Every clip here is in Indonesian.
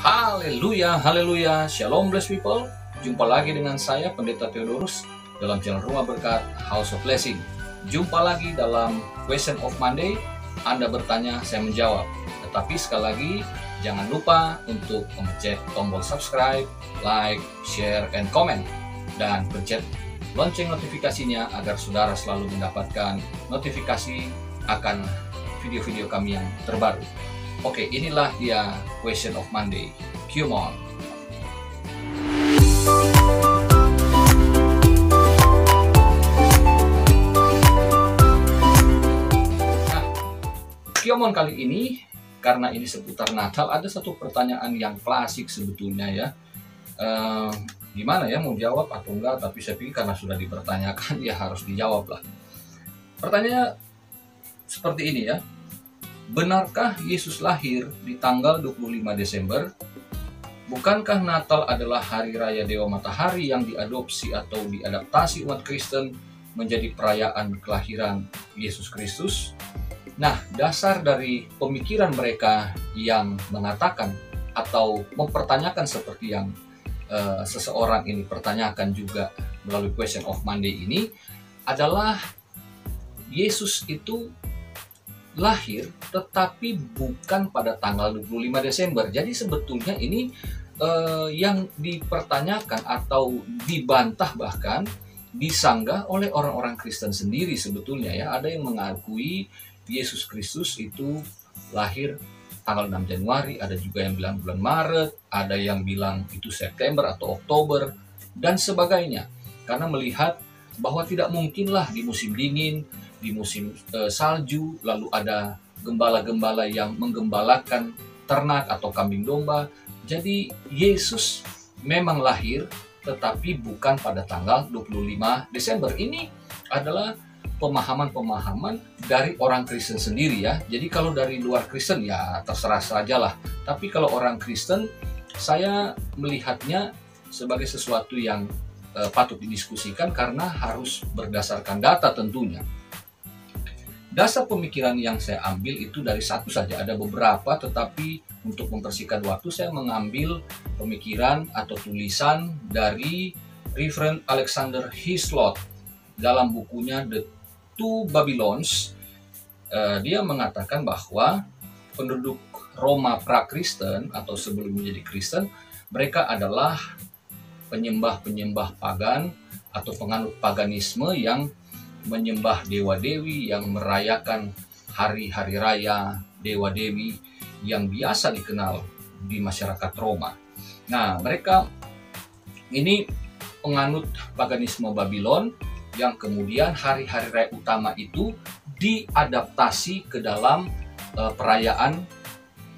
Haleluya, haleluya, shalom blessed people. Jumpa lagi dengan saya Pendeta Theodorus dalam channel Rumah Berkat House of Blessing. Jumpa lagi dalam Question of Monday. Anda bertanya, saya menjawab. Tetapi sekali lagi, jangan lupa untuk mencet tombol subscribe, like, share, and comment. Dan pencet lonceng notifikasinya agar saudara selalu mendapatkan notifikasi akan video-video kami yang terbaru. Oke, inilah dia Question of Monday. Come on. Nah, Come on kali ini, karena ini seputar Natal, ada satu pertanyaan yang klasik sebetulnya ya. Gimana ya, mau jawab atau enggak, tapi saya pikir karena sudah dipertanyakan, ya harus dijawab lah. Pertanyaannya seperti ini ya. Benarkah Yesus lahir di tanggal 25 Desember? Bukankah Natal adalah hari raya Dewa Matahari yang diadopsi atau diadaptasi umat Kristen menjadi perayaan kelahiran Yesus Kristus? Nah, dasar dari pemikiran mereka yang mengatakan atau mempertanyakan seperti yang seseorang ini pertanyakan juga melalui Question of Monday ini adalah Yesus itu lahir tetapi bukan pada tanggal 25 Desember. Jadi sebetulnya ini yang dipertanyakan atau dibantah, bahkan disanggah oleh orang-orang Kristen sendiri sebetulnya ya. Ada yang mengakui Yesus Kristus itu lahir tanggal 6 Januari, ada juga yang bilang bulan Maret, ada yang bilang itu September atau Oktober dan sebagainya. Karena melihat bahwa tidak mungkinlah di musim dingin, di musim salju, lalu ada gembala-gembala yang menggembalakan ternak atau kambing domba. Jadi Yesus memang lahir tetapi bukan pada tanggal 25 Desember. Ini adalah pemahaman-pemahaman dari orang Kristen sendiri ya. Jadi kalau dari luar Kristen ya terserah sajalah. Tapi kalau orang Kristen, saya melihatnya sebagai sesuatu yang patut didiskusikan karena harus berdasarkan data tentunya. Dasar pemikiran yang saya ambil itu dari satu saja, ada beberapa, tetapi untuk mempersingkat waktu saya mengambil pemikiran atau tulisan dari Reverend Alexander Hislop dalam bukunya The Two Babylons. Dia mengatakan bahwa penduduk Roma pra-Kristen atau sebelum menjadi Kristen, mereka adalah penyembah-penyembah pagan atau penganut paganisme yang menyembah dewa-dewi, yang merayakan hari-hari raya dewa-dewi yang biasa dikenal di masyarakat Roma. Nah, mereka ini penganut paganisme Babylon yang kemudian hari-hari raya utama itu diadaptasi ke dalam perayaan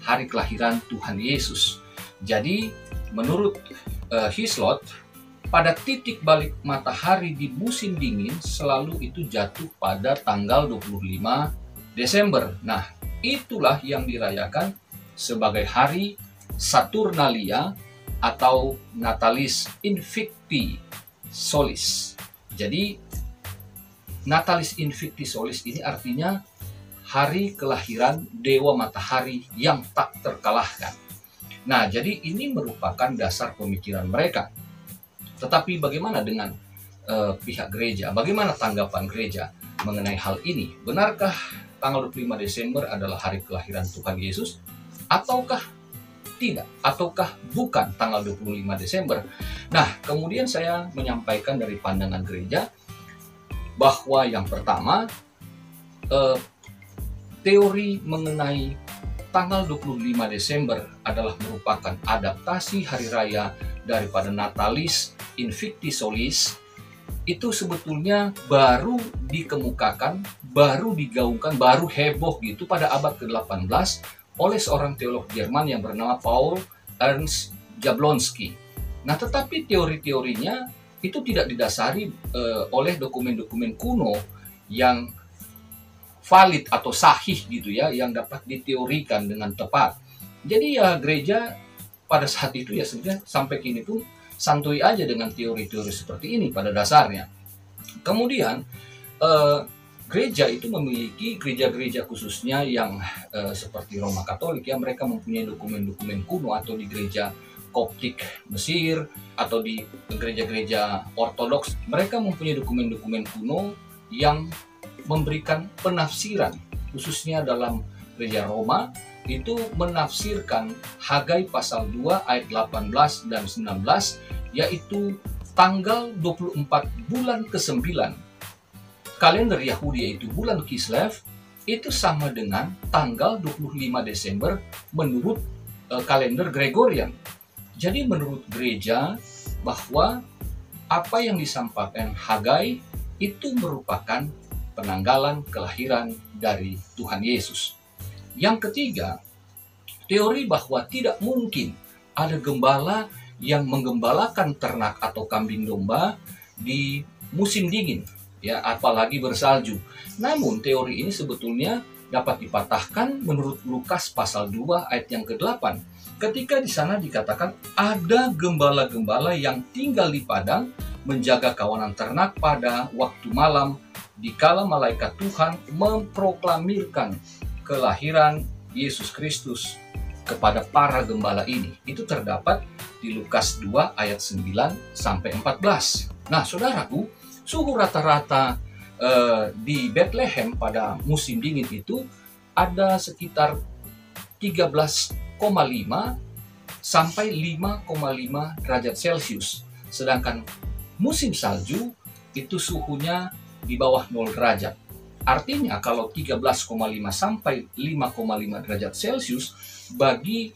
hari kelahiran Tuhan Yesus. Jadi, menurut Hislop, pada titik balik matahari di musim dingin selalu itu jatuh pada tanggal 25 Desember. Nah, itulah yang dirayakan sebagai hari Saturnalia atau Natalis Invicti Solis. Jadi, Natalis Invicti Solis ini artinya hari kelahiran Dewa Matahari yang tak terkalahkan. Nah, jadi ini merupakan dasar pemikiran mereka. Tetapi bagaimana dengan pihak gereja? Bagaimana tanggapan gereja mengenai hal ini? Benarkah tanggal 25 Desember adalah hari kelahiran Tuhan Yesus? Ataukah tidak? Ataukah bukan tanggal 25 Desember? Nah, kemudian saya menyampaikan dari pandangan gereja bahwa yang pertama, teori mengenai tanggal 25 Desember adalah merupakan adaptasi hari raya daripada Natalis Invicti Solis. Itu sebetulnya baru dikemukakan, baru digaungkan, baru heboh gitu pada abad ke-18 oleh seorang teolog Jerman yang bernama Paul Ernst Jablonski. Nah, tetapi teori-teorinya itu tidak didasari oleh dokumen-dokumen kuno yang valid atau sahih gitu ya, yang dapat diteorikan dengan tepat. Jadi ya gereja pada saat itu ya sebenarnya sampai kini pun santuy aja dengan teori-teori seperti ini pada dasarnya. Kemudian gereja itu memiliki gereja-gereja khususnya yang seperti Roma Katolik ya, mereka mempunyai dokumen-dokumen kuno, atau di gereja Koptik Mesir atau di gereja-gereja Ortodoks, mereka mempunyai dokumen-dokumen kuno yang memberikan penafsiran, khususnya dalam gereja Roma itu menafsirkan Hagai pasal 2 ayat 18 dan 19, yaitu tanggal 24 bulan ke-9 kalender Yahudi, yaitu bulan Kislev, itu sama dengan tanggal 25 Desember menurut kalender Gregorian. Jadi menurut gereja bahwa apa yang disampaikan Hagai itu merupakan penanggalan kelahiran dari Tuhan Yesus. Yang ketiga, teori bahwa tidak mungkin ada gembala yang menggembalakan ternak atau kambing domba di musim dingin, ya, apalagi bersalju. Namun teori ini sebetulnya dapat dipatahkan menurut Lukas pasal 2 ayat yang ke-8. Ketika di sana dikatakan ada gembala-gembala yang tinggal di padang menjaga kawanan ternak pada waktu malam, dikala malaikat Tuhan memproklamirkan kelahiran Yesus Kristus kepada para gembala ini. Itu terdapat di Lukas 2 ayat 9 sampai 14. Nah, saudaraku, suhu rata-rata di Bethlehem pada musim dingin itu ada sekitar 13,5 sampai 5,5 derajat Celcius. Sedangkan musim salju itu suhunya di bawah 0 derajat. Artinya kalau 13,5 sampai 5,5 derajat Celcius bagi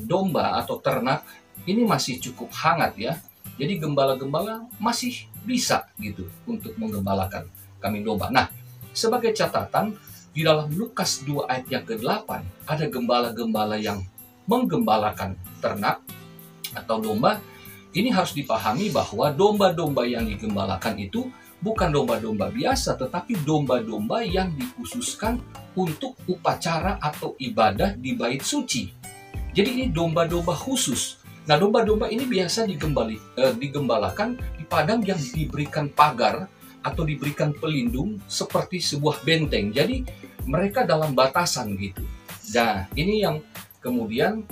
domba atau ternak ini masih cukup hangat ya. Jadi gembala-gembala masih bisa gitu untuk menggembalakan kambing domba. Nah, sebagai catatan, di dalam Lukas 2 ayat yang ke-8 ada gembala-gembala yang menggembalakan ternak atau domba. Ini harus dipahami bahwa domba-domba yang digembalakan itu bukan domba-domba biasa, tetapi domba-domba yang dikhususkan untuk upacara atau ibadah di bait suci. Jadi ini domba-domba khusus. Nah, domba-domba ini biasa digembalakan di padang yang diberikan pagar atau diberikan pelindung seperti sebuah benteng. Jadi mereka dalam batasan gitu. Nah, ini yang kemudian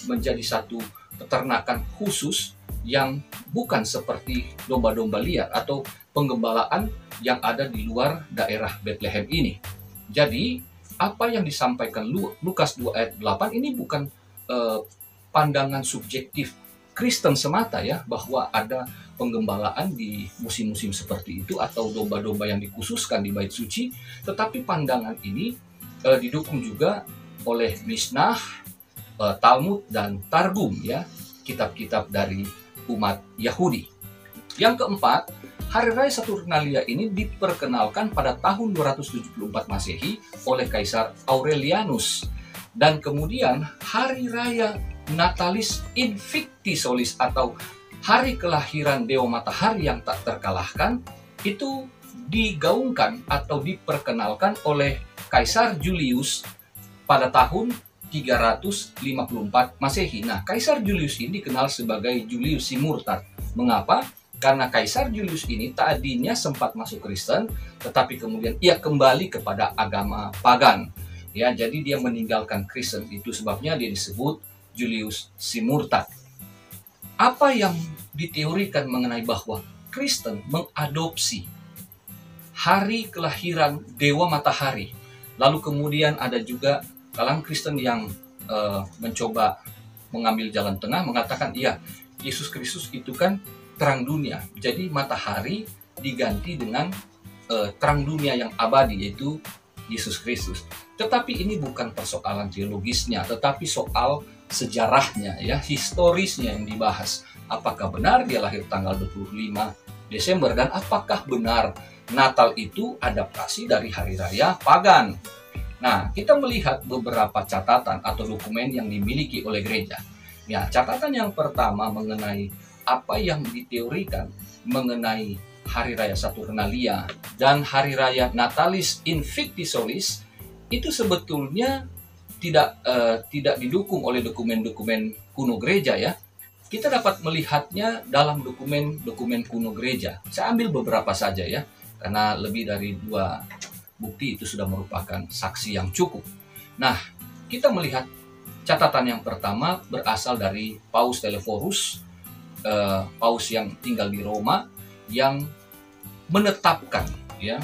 menjadi satu peternakan khusus yang bukan seperti domba-domba liar atau penggembalaan yang ada di luar daerah Bethlehem ini. Jadi, apa yang disampaikan Lukas 2 ayat 8 ini bukan pandangan subjektif Kristen semata ya, bahwa ada penggembalaan di musim-musim seperti itu atau domba-domba yang dikhususkan di bait suci, tetapi pandangan ini didukung juga oleh Mishnah, Talmud, dan Targum ya, kitab-kitab dari umat Yahudi. Yang keempat, Hari Raya Saturnalia ini diperkenalkan pada tahun 274 Masehi oleh Kaisar Aurelianus. Dan kemudian Hari Raya Natalis Invicti Solis atau hari kelahiran Dewa Matahari yang tak terkalahkan itu digaungkan atau diperkenalkan oleh Kaisar Julius pada tahun 354 Masehi. Nah, Kaisar Julius ini dikenal sebagai Julius si Murtad. Mengapa? Karena Kaisar Julius ini tadinya sempat masuk Kristen, tetapi kemudian ia kembali kepada agama pagan. Ya, jadi dia meninggalkan Kristen. Itu sebabnya dia disebut Julius si Murtad. Apa yang diteorikan mengenai bahwa Kristen mengadopsi hari kelahiran Dewa Matahari. Lalu kemudian ada juga kalangan Kristen yang mencoba mengambil jalan tengah, mengatakan iya, Yesus Kristus itu kan terang dunia. Jadi matahari diganti dengan terang dunia yang abadi, yaitu Yesus Kristus. Tetapi ini bukan persoalan teologisnya, tetapi soal sejarahnya ya, historisnya yang dibahas. Apakah benar dia lahir tanggal 25 Desember dan apakah benar Natal itu adaptasi dari hari raya pagan? Nah, kita melihat beberapa catatan atau dokumen yang dimiliki oleh gereja. Ya, catatan yang pertama mengenai apa yang diteorikan mengenai Hari Raya Saturnalia dan Hari Raya Natalis Invicti Solis itu sebetulnya tidak didukung oleh dokumen-dokumen kuno gereja ya. Kita dapat melihatnya dalam dokumen-dokumen kuno gereja. Saya ambil beberapa saja ya. karena lebih dari 2 bukti itu sudah merupakan saksi yang cukup. Nah, kita melihat catatan yang pertama berasal dari Paus Telephorus, paus yang tinggal di Roma, yang menetapkan ya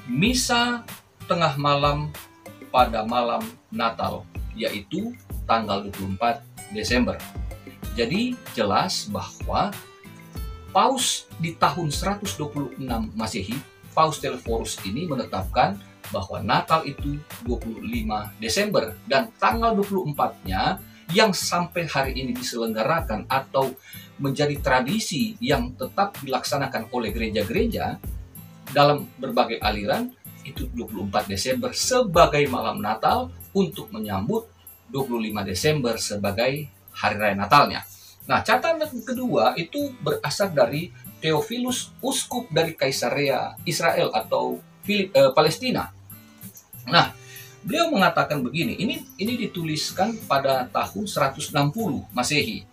misa tengah malam pada malam Natal, yaitu tanggal 24 Desember. Jadi jelas bahwa Paus di tahun 126 Masehi, Paus Telephorus ini menetapkan bahwa Natal itu 25 Desember, dan tanggal 24-nya yang sampai hari ini diselenggarakan atau menjadi tradisi yang tetap dilaksanakan oleh gereja-gereja dalam berbagai aliran, itu 24 Desember sebagai malam Natal untuk menyambut 25 Desember sebagai hari raya Natalnya. Nah, catatan kedua itu berasal dari Theophilus, uskup dari Kaisarea Israel atau Palestina. Nah, beliau mengatakan begini, ini dituliskan pada tahun 160 Masehi.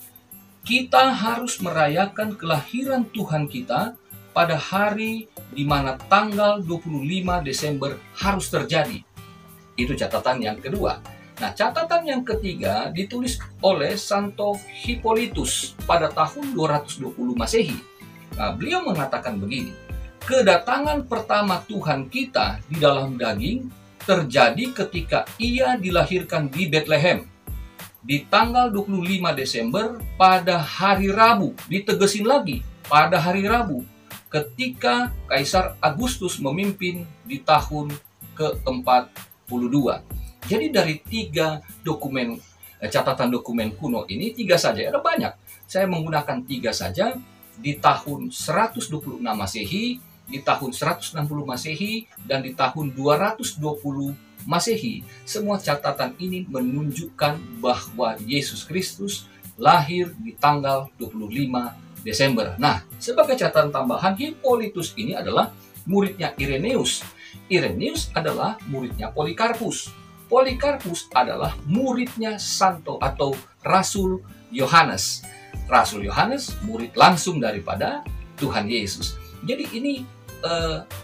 Kita harus merayakan kelahiran Tuhan kita pada hari di mana tanggal 25 Desember harus terjadi. Itu catatan yang kedua. Nah, catatan yang ketiga ditulis oleh Santo Hippolytus pada tahun 220 Masehi. Nah, beliau mengatakan begini, kedatangan pertama Tuhan kita di dalam daging terjadi ketika ia dilahirkan di Bethlehem di tanggal 25 Desember pada hari Rabu. Ditegesin lagi, pada hari Rabu, ketika Kaisar Agustus memimpin di tahun ke-42. Jadi dari 3 dokumen, catatan dokumen kuno ini 3 saja, ada banyak. Saya menggunakan 3 saja di tahun 126 Masehi, di tahun 160 Masehi, dan di tahun 220 Masehi. Semua catatan ini menunjukkan bahwa Yesus Kristus lahir di tanggal 25 Desember. Nah, sebagai catatan tambahan, Hippolytus ini adalah muridnya Irenaeus. Irenaeus adalah muridnya Polikarpus. Polikarpus adalah muridnya Santo atau Rasul Yohanes. Rasul Yohanes murid langsung daripada Tuhan Yesus. Jadi ini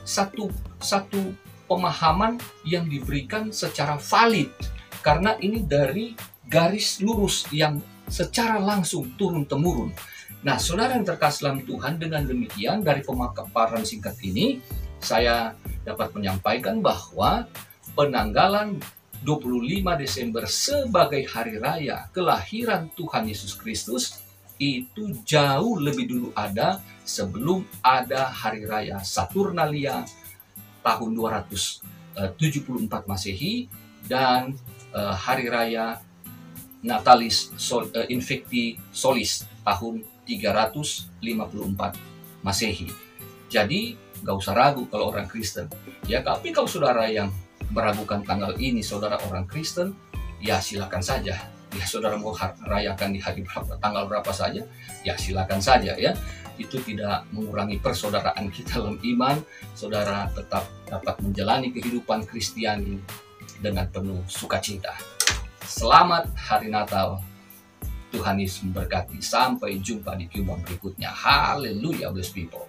satu pemahaman yang diberikan secara valid, karena ini dari garis lurus yang secara langsung turun-temurun. Nah, saudara yang terkasih dalam Tuhan, dengan demikian dari pemaparan singkat ini saya dapat menyampaikan bahwa penanggalan 25 Desember sebagai hari raya kelahiran Tuhan Yesus Kristus itu jauh lebih dulu ada sebelum ada hari raya Saturnalia tahun 274 Masehi dan hari raya Natalis Invicti Solis tahun 354 Masehi. Jadi nggak usah ragu kalau orang Kristen. Ya, tapi kalau saudara yang meragukan tanggal ini, saudara orang Kristen, ya silakan saja. Ya, saudara mau rayakan di hari berapa, tanggal berapa saja, ya silakan saja ya. Itu tidak mengurangi persaudaraan kita dalam iman. Saudara tetap dapat menjalani kehidupan Kristiani dengan penuh sukacita. Selamat Hari Natal. Tuhan Yesus memberkati. Sampai jumpa di kehidupan berikutnya. Haleluya, blessed people.